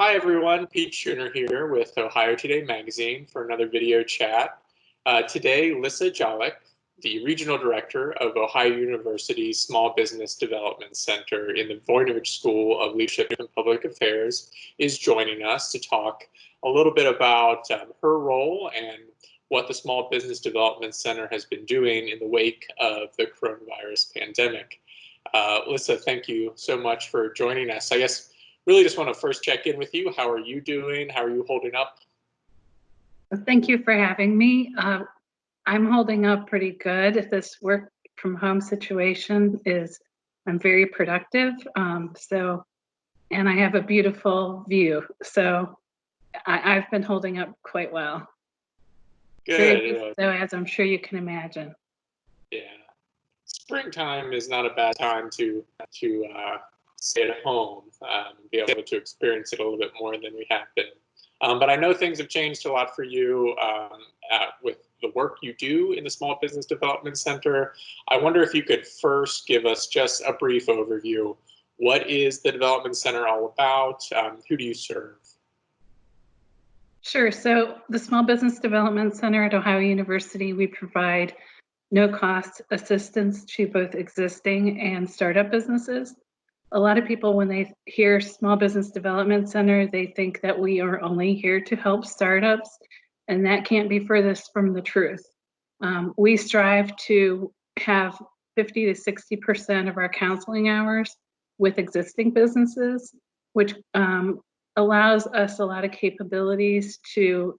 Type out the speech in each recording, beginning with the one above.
Hi everyone, Pete Schooner here with Ohio Today Magazine for another video chat. Today, Lissa Jollick, the Regional Director of Ohio University's Small Business Development Center in the Voinovich School of Leadership and Public Affairs, is joining us to talk a little bit about her role and what the Small Business Development Center has been doing in the wake of the coronavirus pandemic. Lissa, thank you so much for joining us. I guess really just want to first check in with you. How are you doing? How are you holding up? Thank you for having me. I'm holding up pretty good. This work from home situation I'm very productive. And I have a beautiful view. So I've been holding up quite well. Good. So as I'm sure you can imagine. Yeah. Springtime is not a bad time to stay at home and be able to experience it a little bit more than we have been. But I know things have changed a lot for you with the work you do in the Small Business Development Center. I wonder if you could first give us just a brief overview. What is the Development Center all about? Who do you serve? Sure. So the Small Business Development Center at Ohio University, we provide no-cost assistance to both existing and startup businesses. A lot of people, when they hear Small Business Development Center, they think that we are only here to help startups, and that can't be furthest from the truth. We strive to have 50 to 60% of our counseling hours with existing businesses, which allows us a lot of capabilities to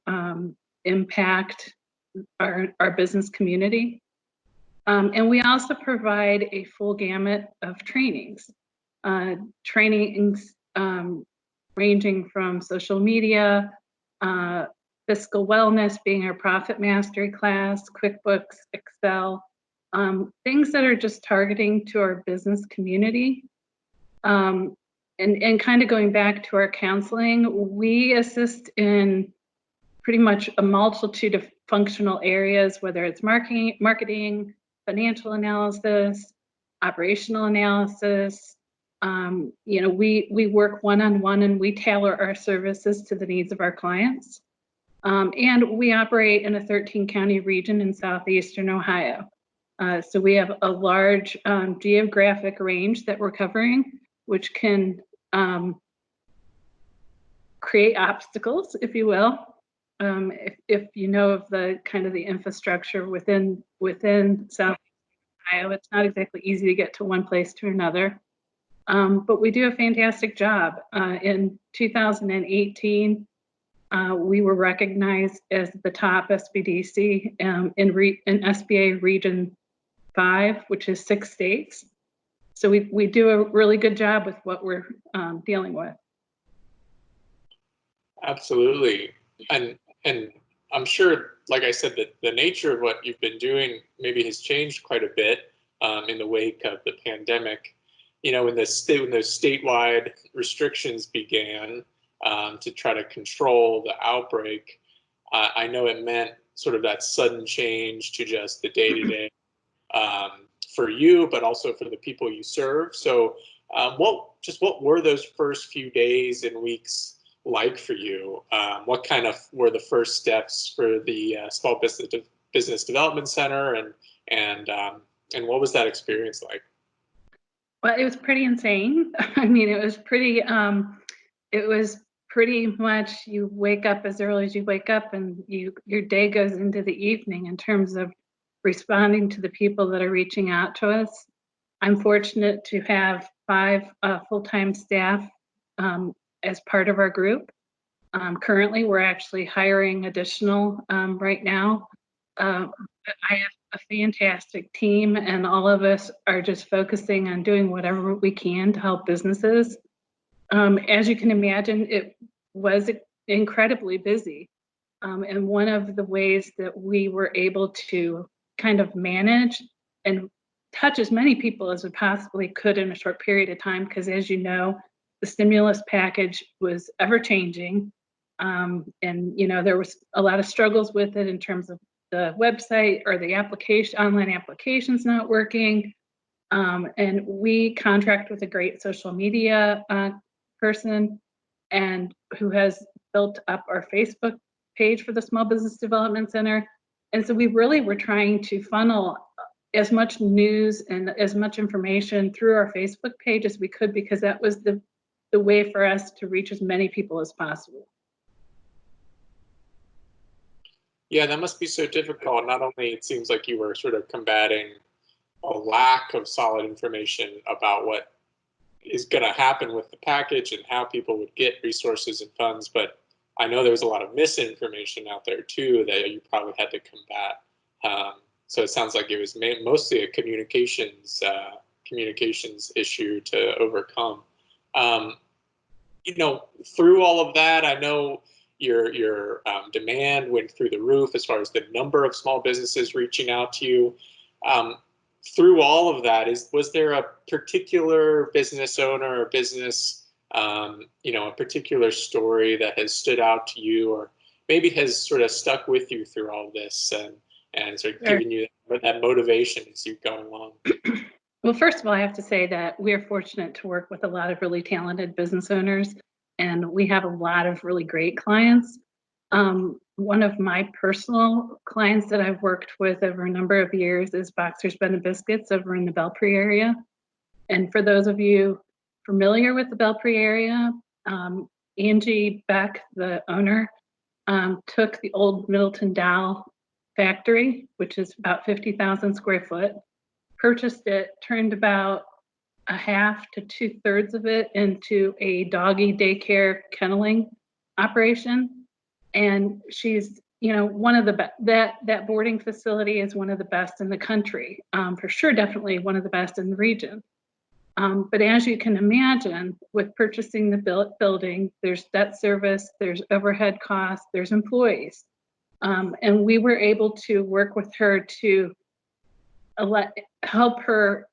impact our business community. And we also provide a full gamut of trainings. Trainings ranging from social media, fiscal wellness being our profit mastery class, QuickBooks, Excel, things that are just targeting to our business community. And kind of going back to our counseling, we assist in pretty much a multitude of functional areas, whether it's marketing, financial analysis, operational analysis. We work one-on-one and we tailor our services to the needs of our clients. And we operate in a 13-county region in southeastern Ohio. So we have a large geographic range that we're covering, which can create obstacles, if you will. If you know of the kind of the infrastructure within South Ohio, it's not exactly easy to get to one place to another. But we do a fantastic job. In 2018, we were recognized as the top SBDC in SBA Region 5, which is 6 states. So we do a really good job with what we're dealing with. Absolutely. And I'm sure, like I said, that the nature of what you've been doing maybe has changed quite a bit in the wake of the pandemic. You know, when those statewide restrictions began to try to control the outbreak, I know it meant sort of that sudden change to just the day-to-day for you, but also for the people you serve. So what were those first few days and weeks like for you? What kind of were the first steps for the Small Business Development Center, and what was that experience like? Well, it was pretty insane. I mean, it was pretty much you wake up as early as you wake up, and your day goes into the evening in terms of responding to the people that are reaching out to us. I'm fortunate to have 5 full-time staff as part of our group. Currently, we're actually hiring additional right now. I have a fantastic team, and all of us are just focusing on doing whatever we can to help businesses. As you can imagine, it was incredibly busy. And one of the ways that we were able to kind of manage and touch as many people as we possibly could in a short period of time, because as you know, the stimulus package was ever changing. And there was a lot of struggles with it in terms of the website or the online applications not working. And we contract with a great social media person and who has built up our Facebook page for the Small Business Development Center. And so we really were trying to funnel as much news and as much information through our Facebook page as we could, because that was the way for us to reach as many people as possible. Yeah, that must be so difficult. Not only it seems like you were sort of combating a lack of solid information about what is going to happen with the package and how people would get resources and funds, but I know there was a lot of misinformation out there too that you probably had to combat. So it sounds like it was mostly a communications issue to overcome. You know, through all of that, I know your demand went through the roof as far as the number of small businesses reaching out to you. Through all of that, was there a particular business owner or business, you know, a particular story that has stood out to you, or maybe has sort of stuck with you through all this and sort of giving you that motivation as you go along? Well, first of all, I have to say that we're fortunate to work with a lot of really talented business owners, and we have a lot of really great clients. One of my personal clients that I've worked with over a number of years is Boxer's Bed and Biscuits over in the Belpre area. And for those of you familiar with the Belpre area, Angie Beck, the owner, took the old Middleton Dow factory, which is about 50,000 square foot, purchased it, turned about a half to 2/3 of it into a doggy daycare kenneling operation. And she's, you know, one of the that boarding facility is one of the best in the country, for sure, definitely one of the best in the region. But as you can imagine, with purchasing the building, there's debt service, there's overhead costs, there's employees. And we were able to work with her to help her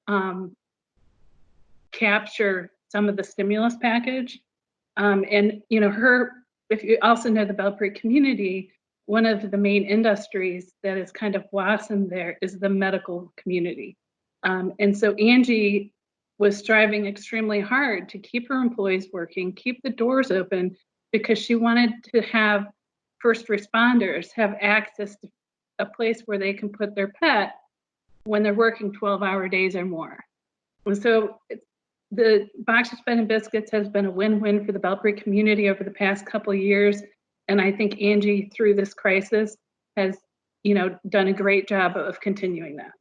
capture some of the stimulus package. And, you know, if you also know the Belpre community, one of the main industries that is kind of blossomed there is the medical community. And so Angie was striving extremely hard to keep her employees working, keep the doors open, because she wanted to have first responders have access to a place where they can put their pet when they're working 12-hour days or more. And so the Boxer's Bed and Biscuits has been a win-win for the Belpre community over the past couple of years. And I think Angie, through this crisis, has, you know, done a great job of continuing that.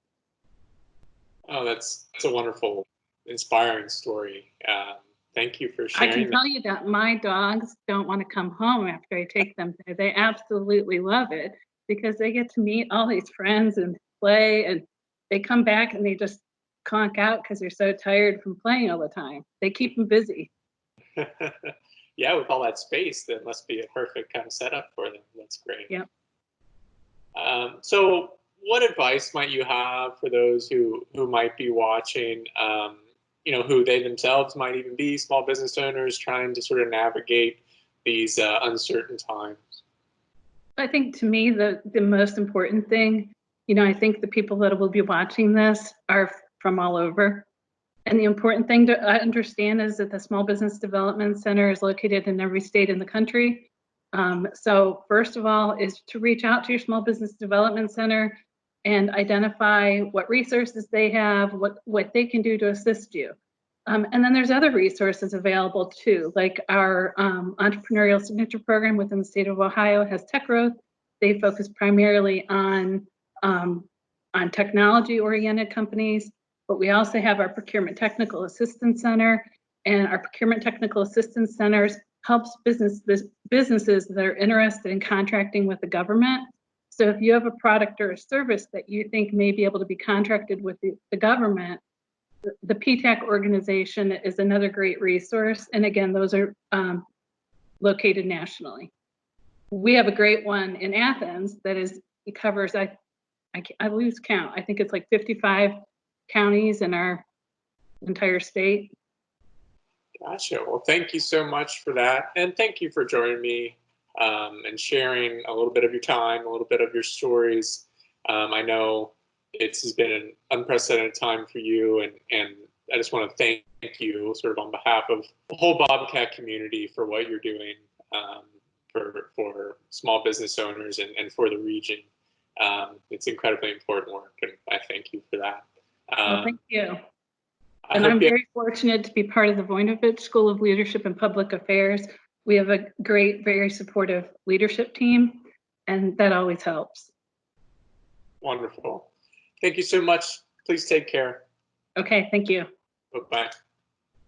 Oh, that's a wonderful, inspiring story. Thank you for sharing. I can tell you that my dogs don't want to come home after I take them there. They absolutely love it because they get to meet all these friends and play, and they come back and they just conk out because they're so tired from playing all the time. They keep them busy. Yeah, with all that space, that must be a perfect kind of setup for them. That's great. Yep. So what advice might you have for those who might be watching, you know, who they themselves might even be small business owners trying to sort of navigate these uncertain times? I think, to me, the most important thing, you know, I think the people that will be watching this are from all over. And the important thing to understand is that the Small Business Development Center is located in every state in the country. So first of all is to reach out to your Small Business Development Center and identify what resources they have, what they can do to assist you. And then there's other resources available too, like our entrepreneurial signature program within the state of Ohio has Tech Growth. They focus primarily on technology-oriented companies, but we also have our Procurement Technical Assistance Center, and our Procurement Technical Assistance Centers helps businesses that are interested in contracting with the government. So if you have a product or a service that you think may be able to be contracted with the government, the PTAC organization is another great resource. And again, those are located nationally. We have a great one in Athens that it covers, I lose count. I think it's like 55 counties in our entire state. Gotcha. Well, thank you so much for that. And thank you for joining me and sharing a little bit of your time, a little bit of your stories. I know it's been an unprecedented time for you, and I just want to thank you sort of on behalf of the whole Bobcat community for what you're doing for small business owners and for the region. It's incredibly important work, and I thank you for that. Well, thank you. I And hope I'm very fortunate to be part of the Voinovich School of Leadership and Public Affairs. We have a great, very supportive leadership team, and that always helps. Wonderful. Thank you so much. Please take care. Okay, thank you. Bye-bye.